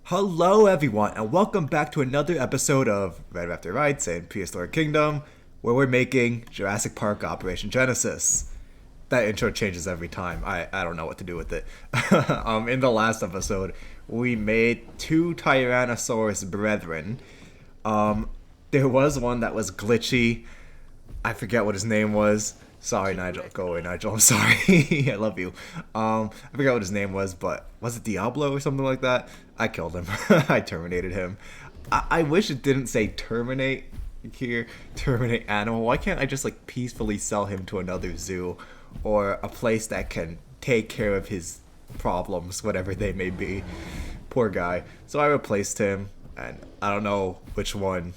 Hello everyone and welcome back to another episode of Red Raptor Rights and Prehistoric Kingdom, where we're making Jurassic Park Operation Genesis. That intro changes every time. I don't know what to do with it. In the last episode, we made two Tyrannosaurus brethren. There was one that was glitchy. I forget what his name was. Sorry, Nigel. Go away, Nigel. I'm sorry. I love you. I forget what his name was, but was it Diablo or something like that? I killed him. I terminated him. I wish it didn't say terminate here. Terminate animal. Why can't I just like peacefully sell him to another zoo or a place that can take care of his problems, whatever they may be? Poor guy. So I replaced him, and I don't know which one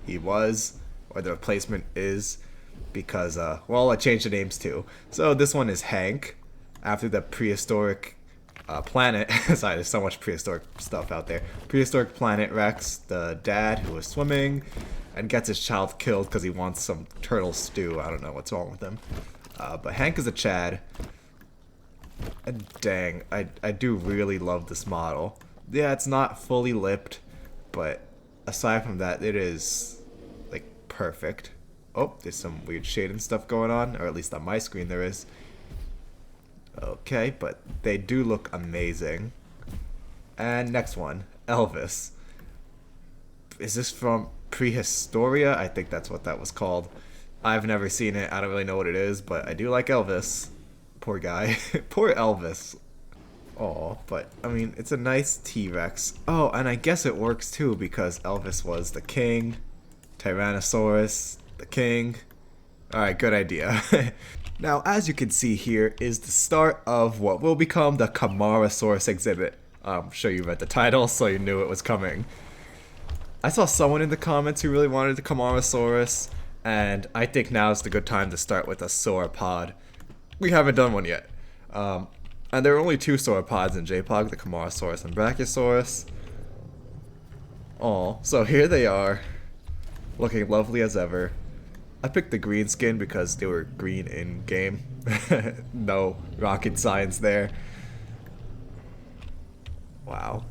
he was or the replacement is. Because, well, I changed the names too. So this one is Hank, after the prehistoric planet. Sorry, there's so much prehistoric stuff out there. Prehistoric planet Rex, the dad who was swimming and gets his child killed because he wants some turtle stew. I don't know what's wrong with him. But Hank is a Chad. And dang, I do really love this model. Yeah, it's not fully lipped, but aside from that, it is, like, perfect. Oh, there's some weird shading stuff going on, or at least on my screen there is. Okay, but they do look amazing. And next one, Elvis. Is this from Prehistoria? I think that's what that was called. I've never seen it. I don't really know what it is, but I do like Elvis. Poor guy. Poor Elvis. Oh, but, I mean, it's a nice T-Rex. Oh, and I guess it works too, because Elvis was the king. Tyrannosaurus. The king. Alright, good idea. Now, as you can see here is the start of what will become the Camarasaurus exhibit. I'm sure you read the title, so you knew it was coming. I saw someone in the comments who really wanted the Camarasaurus, and I think now is the good time to start with a sauropod. We haven't done one yet. And there are only two sauropods in JPOG, the Camarasaurus and Brachiosaurus. Aw, so here they are, looking lovely as ever. I picked the green skin because they were green in game. No rocket science there. Wow.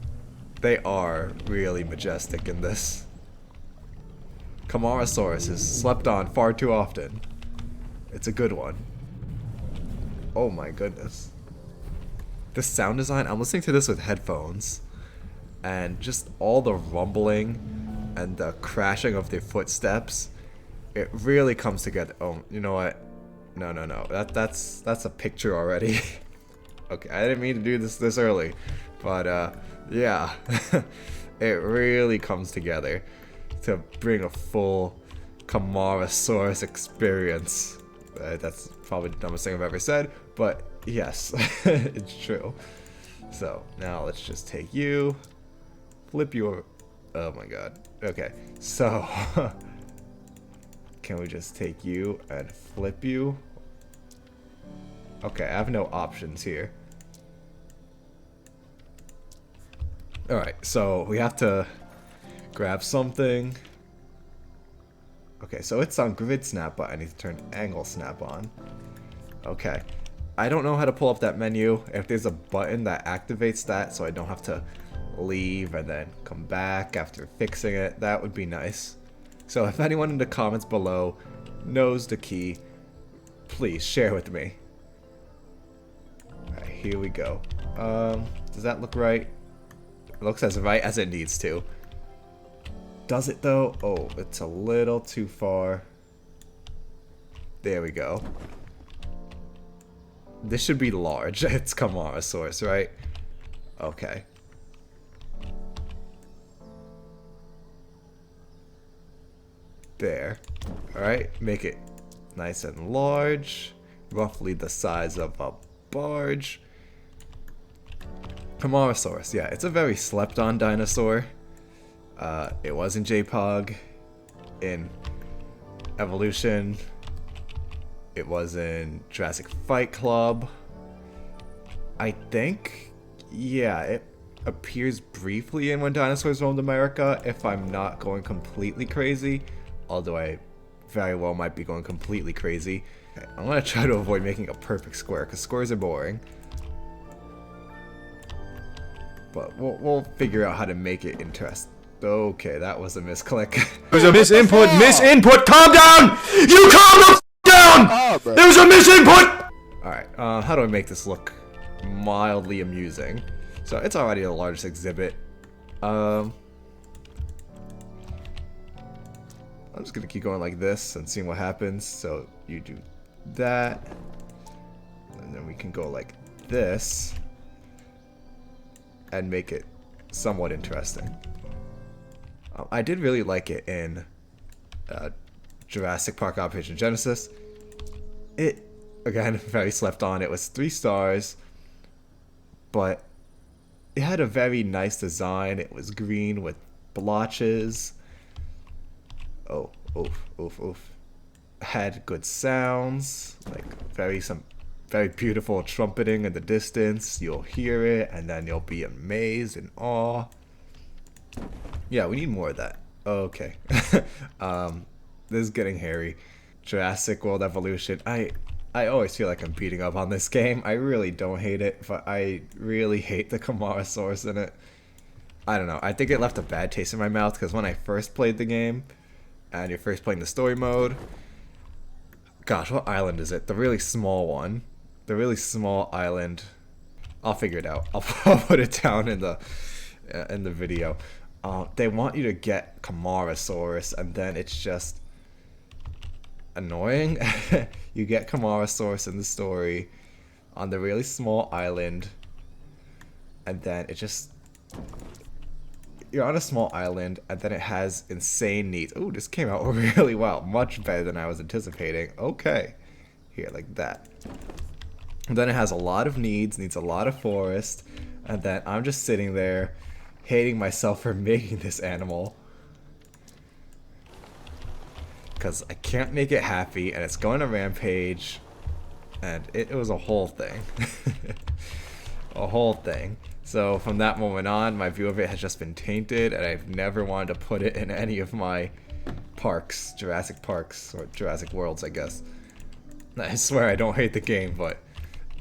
They are really majestic in this. Camarasaurus is slept on far too often. It's a good one. Oh my goodness. This sound design, I'm listening to this with headphones. And just all the rumbling and the crashing of their footsteps. It really comes together. Oh, you know what? No. That's a picture already. Okay, I didn't mean to do this early, but yeah, it really comes together to bring a full Camarasaurus experience. That's probably the dumbest thing I've ever said, but yes, it's true. So now let's just take you, flip you over. Oh my god. Okay, so. Can we just take you and flip you? Okay, I have no options here. Alright, so we have to grab something. Okay, so it's on grid snap, but I need to turn angle snap on. Okay. I don't know how to pull up that menu. If there's a button that activates that so I don't have to leave and then come back after fixing it, that would be nice. So if anyone in the comments below knows the key, please share with me. Alright, here we go. Does that look right? It looks as right as it needs to. Does it though? Oh, it's a little too far. There we go. This should be large. It's Camarasaurus, right? Okay. There. Alright, make it nice and large. Roughly the size of a barge. Camarasaurus, yeah, it's a very slept on dinosaur. It was in JPOG. In Evolution. It was in Jurassic Fight Club. I think, yeah, it appears briefly in When Dinosaurs Roamed America, if I'm not going completely crazy. Although I very well might be going completely crazy. Okay, I'm going to try to avoid making a perfect square, because squares are boring. But we'll figure out how to make it interesting. Okay, that was a misclick. There's a misinput. Misinput. Calm down. You calm the down. There's a misinput. All right. How do I make this look mildly amusing? So it's already the largest exhibit. I'm just gonna keep going like this and seeing what happens. So you do that, and then we can go like this and make it somewhat interesting. I did really like it in Jurassic Park Operation Genesis. It, again, very slept on. It was 3 stars, but it had a very nice design. It was green with blotches. Oh, oof, oof, oof. Had good sounds, like some very beautiful trumpeting in the distance. You'll hear it, and then you'll be amazed and awe. Yeah, we need more of that. Okay. This is getting hairy. Jurassic World Evolution. I always feel like I'm beating up on this game. I really don't hate it, but I really hate the Camarasaurus in it. I don't know. I think it left a bad taste in my mouth because when I first played the game, and you're first playing the story mode, gosh, what island is it? The really small one. The really small island. I'll figure it out. I'll put it down in the video. They want you to get Camarasaurus, and then it's just annoying. You get Camarasaurus in the story on the really small island, and then it just... You're on a small island, and then it has insane needs. Ooh, this came out really well. Much better than I was anticipating. Okay. Here, like that. And then it has a lot of needs a lot of forest, and then I'm just sitting there hating myself for making this animal. Because I can't make it happy, and it's going to rampage, and it was a whole thing. A whole thing. So from that moment on, my view of it has just been tainted, and I've never wanted to put it in any of my parks, Jurassic Parks, or Jurassic Worlds, I guess. I swear I don't hate the game, but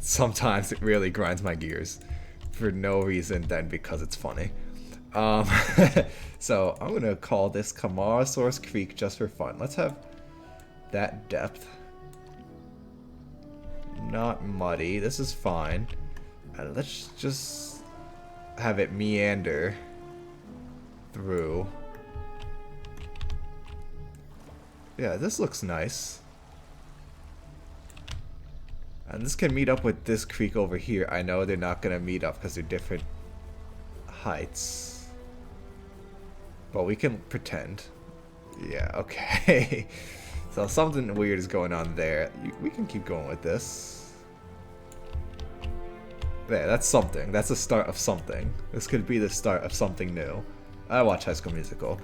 sometimes it really grinds my gears for no reason than because it's funny. So I'm gonna call this Camarasaurus Creek just for fun. Let's have that depth. Not muddy. This is fine. And let's just have it meander through. Yeah, this looks nice. And this can meet up with this creek over here. I know they're not gonna meet up because they're different heights. But we can pretend. Yeah, okay. So something weird is going on there. We can keep going with this. There, that's something. That's the start of something. This could be the start of something new. I watch High School Musical.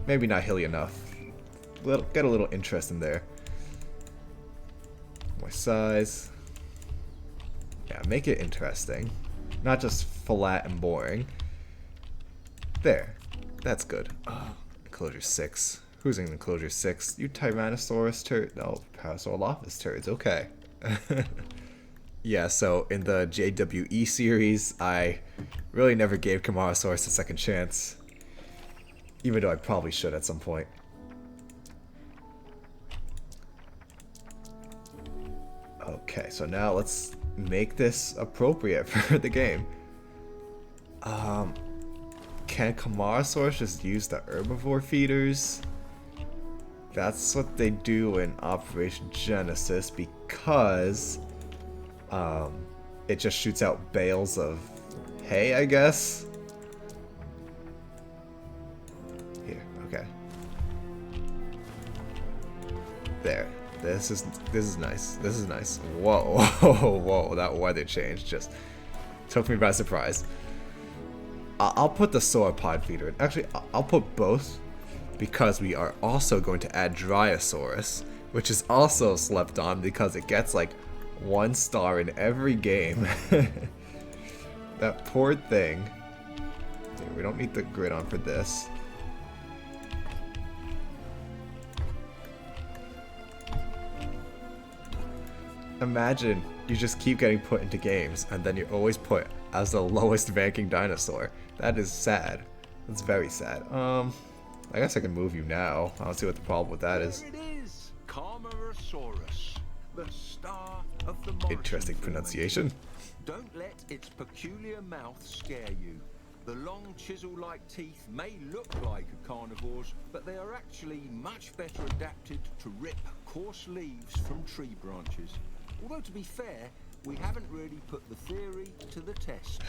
Maybe not hilly enough. Get a little interest in there. More size. Yeah, make it interesting. Not just flat and boring. There. That's good. Oh, enclosure 6. Who's in enclosure 6? You Tyrannosaurus turd. No, Parasaurolophus turds. Okay. Yeah, so in the JWE series, I really never gave Camarasaurus a second chance. Even though I probably should at some point. Okay, so now let's make this appropriate for the game. Can Camarasaurus just use the herbivore feeders? That's what they do in Operation Genesis because it just shoots out bales of hay, I guess. Here, okay. There. This is nice. This is nice. Whoa, whoa, that weather change just took me by surprise. I'll put the sauropod feeder in. Actually, I'll put both because we are also going to add Dryosaurus, which is also slept on because it gets like 1 star in every game. That poor thing. We don't need the grid on for this. Imagine you just keep getting put into games, and then you're always put as the lowest ranking dinosaur. That is sad. That's very sad. I guess I can move you now. I don't see what the problem with that is. There it is, Camarasaurus, the star of the Morrison Interesting pronunciation. Don't let its peculiar mouth scare you. The long chisel-like teeth may look like a carnivore's, but they are actually much better adapted to rip coarse leaves from tree branches. Although, to be fair, we haven't really put the theory to the test.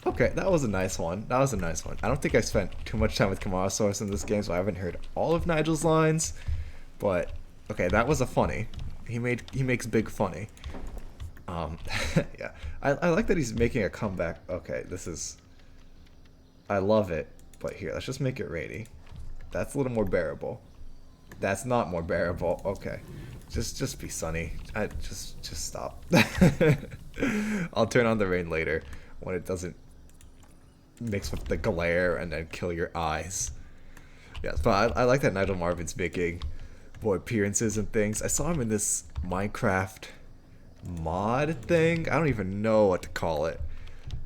Okay, that was a nice one. That was a nice one. I don't think I spent too much time with Camarasaurus in this game, so I haven't heard all of Nigel's lines. But okay, that was a funny. He makes big funny. Yeah, I like that he's making a comeback. Okay, I love it. But here, let's just make it rainy. That's a little more bearable. That's not more bearable. Okay, just be sunny. Just stop. I'll turn on the rain later when it doesn't mix with the glare and then kill your eyes. Yes, but I like that Nigel Marvin's making more appearances and things. I saw him in this Minecraft mod thing. I don't even know what to call it,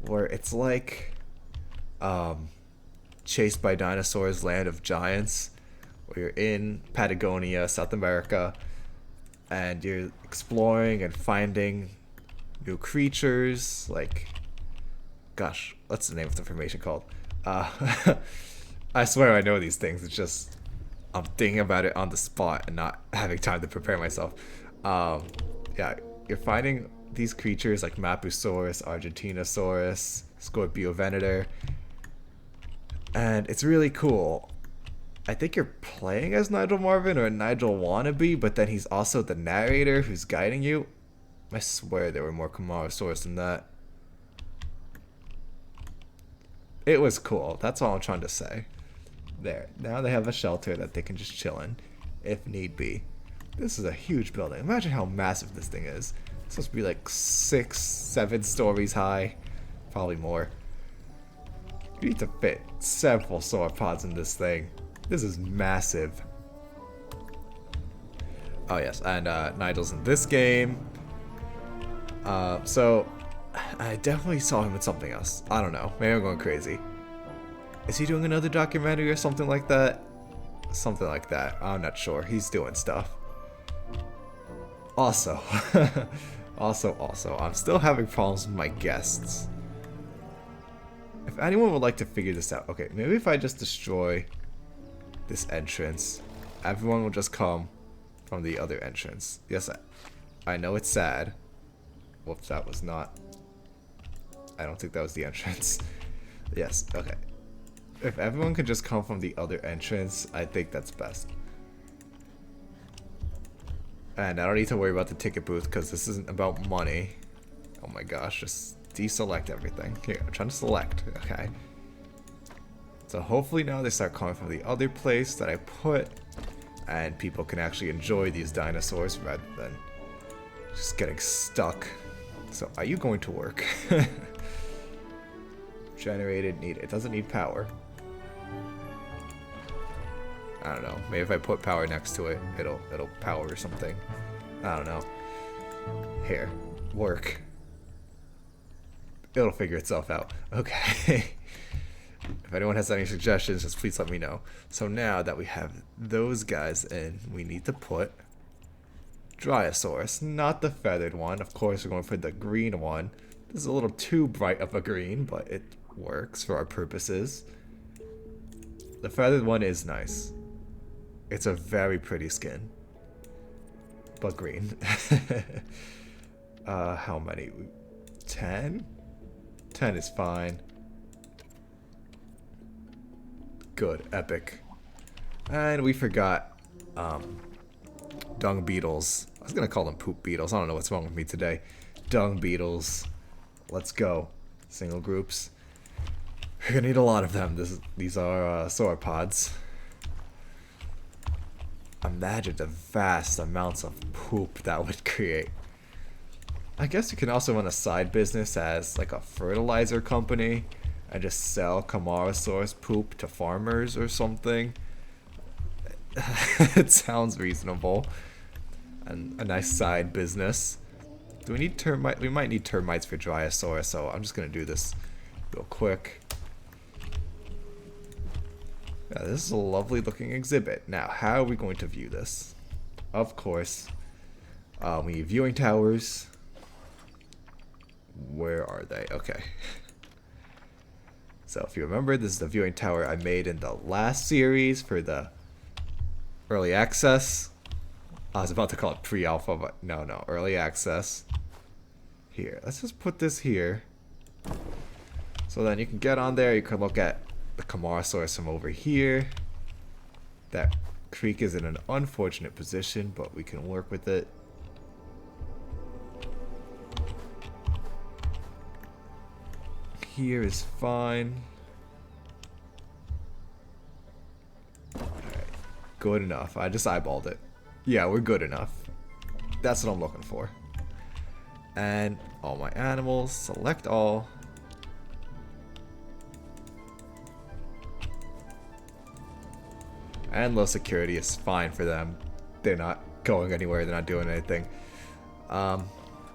where it's like Chased by Dinosaurs, Land of Giants, where you're in Patagonia, South America, and you're exploring and finding new creatures. Like, gosh, what's the name of the formation called? I swear I know these things. It's just I'm thinking about it on the spot and not having time to prepare myself. Yeah, you're finding these creatures like Mapusaurus, Argentinosaurus, Scorpiovenator, and it's really cool. I think you're playing as Nigel Marvin or a Nigel wannabe, but then he's also the narrator who's guiding you. I swear there were more Camarasaurus than that. It was cool. That's all I'm trying to say. There. Now they have a shelter that they can just chill in, if need be. This is a huge building. Imagine how massive this thing is. It's supposed to be like 6, 7 stories high. Probably more. You need to fit several sauropods in this thing. This is massive. Oh yes, and Nigel's in this game. So I definitely saw him in something else. I don't know. Maybe I'm going crazy. Is he doing another documentary or something like that? Something like that. I'm not sure. He's doing stuff. Also, also, I'm still having problems with my guests. If anyone would like to figure this out, okay, maybe if I just destroy this entrance, everyone will just come from the other entrance. Yes, I know it's sad. Whoops, that was not. I don't think that was the entrance. Yes, okay. If everyone could just come from the other entrance, I think that's best. And I don't need to worry about the ticket booth because this isn't about money. Oh my gosh, just deselect everything. Here, I'm trying to select. Okay. So hopefully now they start coming from the other place that I put, and people can actually enjoy these dinosaurs rather than just getting stuck. So are you going to work? Generated, need it doesn't need power. I don't know. Maybe if I put power next to it, it'll power or something. I don't know. Here, work. It'll figure itself out. Okay. If anyone has any suggestions, just please let me know. So now that we have those guys in, we need to put Dryosaurus, not the feathered one. Of course, we're going for the green one. This is a little too bright of a green, but it works for our purposes. The feathered one is nice. It's a very pretty skin, but green. How many? 10? 10 is fine. Good, epic. And we forgot dung beetles. I was gonna call them poop beetles. I don't know what's wrong with me today. Dung beetles. Let's go. Single groups. We're gonna need a lot of them. These are sauropods. Imagine the vast amounts of poop that would create. I guess you can also run a side business as like a fertilizer company and just sell Camarasaurus poop to farmers or something. It sounds reasonable. And a nice side business. Do we need termite? We might need termites for Dryosaurus, so I'm just gonna do this real quick. Yeah, this is a lovely looking exhibit. Now, how are we going to view this? Of course, we need viewing towers. Where are they? Okay. So if you remember, this is the viewing tower I made in the last series for the early access. I was about to call it pre-alpha, but no, early access. Here, let's just put this here. So then you can get on there, you can look at the Camarasaurus from over here. That creek is in an unfortunate position, but we can work with it. Here is fine. Alright, good enough. I just eyeballed it. Yeah, we're good enough. That's what I'm looking for. And all my animals, select all. And low security is fine for them. They're not going anywhere, they're not doing anything. Yeah,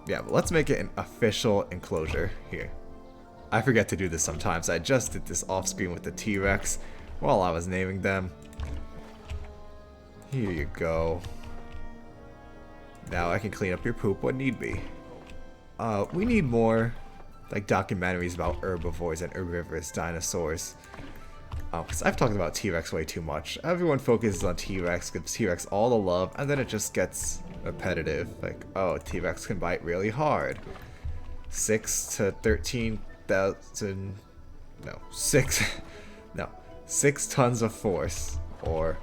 but let's make it an official enclosure here. I forget to do this sometimes. I just did this off screen with the T-Rex while I was naming them. Here you go. Now I can clean up your poop when need be. We need more like documentaries about herbivores and herbivorous dinosaurs. Because I've talked about T-Rex way too much. Everyone focuses on T-Rex, gives T-Rex all the love, and then it just gets repetitive. Like, oh, T-Rex can bite really hard. 6 to 13,000... No, 6... No, 6 tons of force, or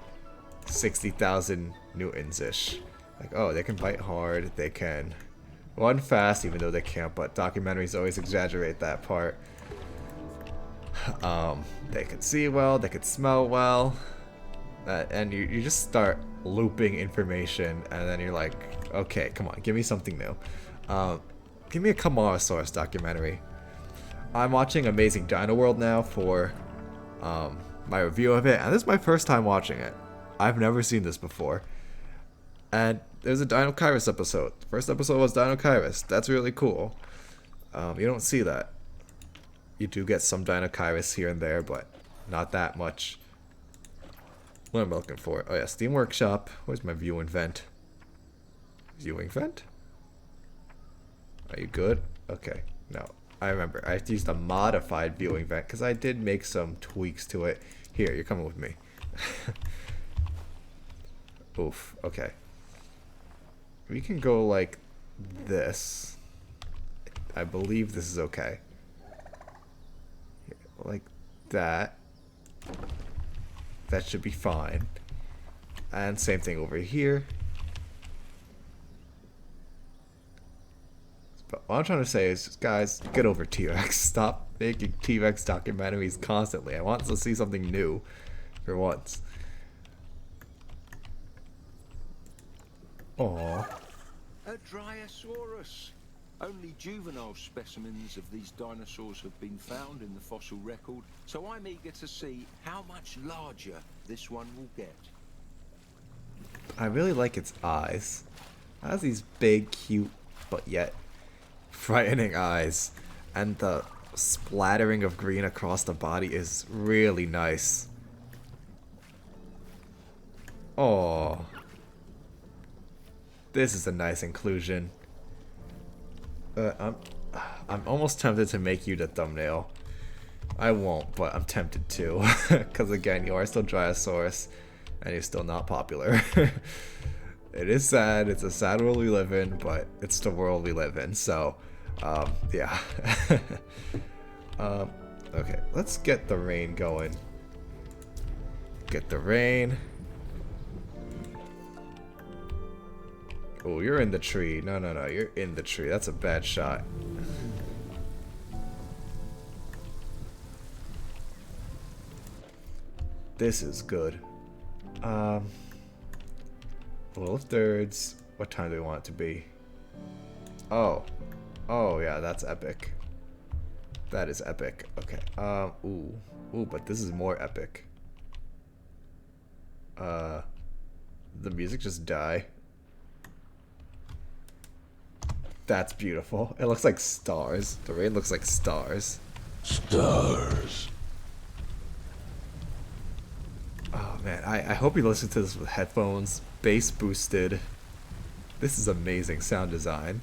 60,000 newtons-ish. Like, oh, they can bite hard, they can run fast, even though they can't, but documentaries always exaggerate that part. They could see well, they could smell well, and you just start looping information, and then you're like, okay, come on, give me something new. Give me a Camarasaurus documentary. I'm watching Amazing Dino World now for my review of it, and this is my first time watching it. I've never seen this before. And there's a Dinosaurus episode. The first episode was Dinosaurus. That's really cool. You don't see that. You do get some Dinosaurus here and there, but not that much. What am I looking for? Oh yeah, Steam Workshop. Where's my viewing vent? Viewing vent? Are you good? Okay, no. I remember. I used a modified viewing vent because I did make some tweaks to it. Here, you're coming with me. Oof, okay. We can go like this. I believe this is okay. Like that. That should be fine. And same thing over here. But what I'm trying to say is, guys, get over T-Rex. Stop making T-Rex documentaries constantly. I want to see something new for once. Aww. A Dryosaurus. Only juvenile specimens of these dinosaurs have been found in the fossil record, so I'm eager to see how much larger this one will get. I really like its eyes. It has these big, cute, but yet frightening eyes. And the splattering of green across the body is really nice. Oh, this is a nice inclusion. I'm almost tempted to make you the thumbnail. I won't, but I'm tempted to. Because again, you are still Dryosaurus, and you're still not popular. It is sad, it's a sad world we live in, but it's the world we live in, so, yeah. Okay, let's get the rain going. Get the rain. Oh, you're in the tree. No, you're in the tree. That's a bad shot. This is good. Well, thirds. What time do we want it to be? Oh. Oh, yeah, that's epic. That is epic. Okay. Ooh. Ooh, but this is more epic. The music just die. That's beautiful. It looks like stars. The rain looks like stars. Stars. Oh man, I hope you listen to this with headphones. Bass boosted. This is amazing sound design.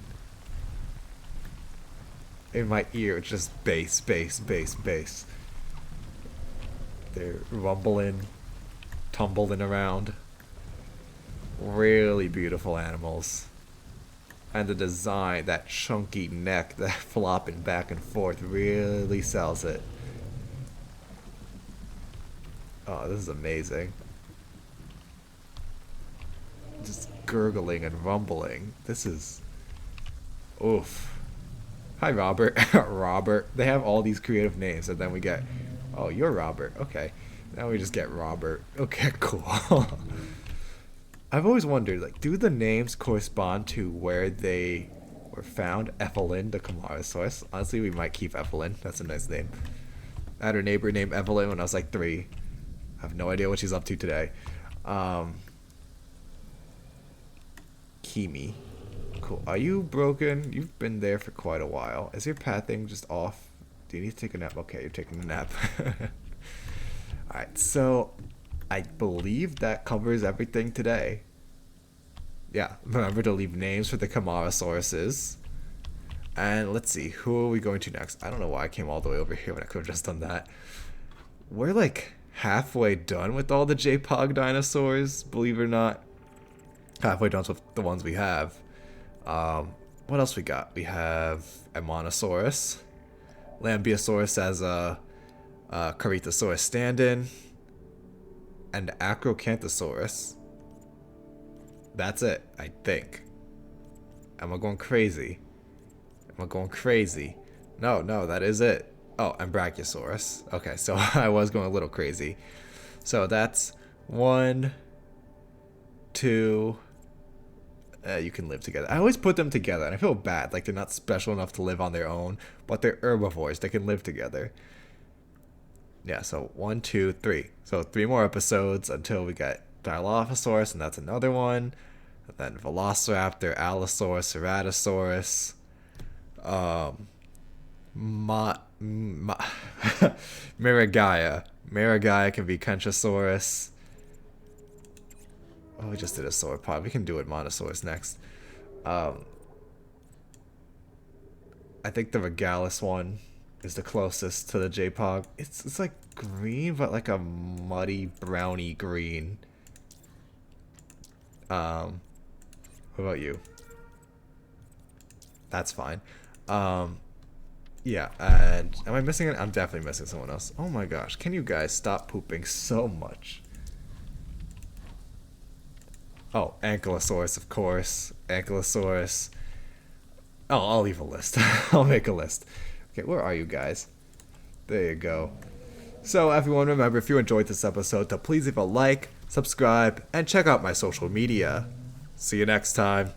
In my ear, it's just bass, bass, bass, bass. They're rumbling, tumbling around. Really beautiful animals. And the design, that chunky neck, that flopping back and forth, really sells it. Oh, this is amazing. Just gurgling and rumbling. This is... Oof. Hi, Robert. Robert. They have all these creative names, and then we get... Oh, you're Robert. Okay. Now we just get Robert. Okay, cool. I've always wondered, like, do the names correspond to where they were found? Evelyn, the Camarasaurus. Honestly, we might keep Evelyn. That's a nice name. I had a neighbor named Evelyn when I was like 3. I have no idea what she's up to today. Kimi. Cool. Are you broken? You've been there for quite a while. Is your pathing just off? Do you need to take a nap? Okay, you're taking a nap. Alright, so I believe that covers everything today. Yeah, remember to leave names for the Camarasauruses. And let's see, who are we going to next? I don't know why I came all the way over here when I could have just done that. We're like halfway done with all the J-Pog dinosaurs, believe it or not. Halfway done with the ones we have. What else we got? We have Ammonosaurus. Lambeosaurus as a Carythosaurus stand-in. And Acrocanthosaurus. That's it, I think. Am I going crazy? Am I going crazy? No, that is it. Oh, and Brachiosaurus. Okay, so I was going a little crazy. So that's 1, 2... you can live together. I always put them together, and I feel bad. Like, they're not special enough to live on their own, but they're herbivores. They can live together. Yeah, so 1, 2, 3. So 3 more episodes until we get Dilophosaurus, and that's another one. And then Velociraptor, Allosaurus, Ceratosaurus. Miragaia. Miragaia can be Kentrosaurus. Oh, we just did a sauropod. We can do Monosaurus next. I think the Regalis one is the closest to the J-Pog. It's like green, but like a muddy browny green. What about you? That's fine. Yeah, and am I missing it? I'm definitely missing someone else. Oh my gosh, can you guys stop pooping so much? Oh, Ankylosaurus, of course. Ankylosaurus. Oh, I'll leave a list. I'll make a list. Okay, where are you guys? There you go. So, everyone, remember, if you enjoyed this episode, to please leave a like, subscribe, and check out my social media. See you next time.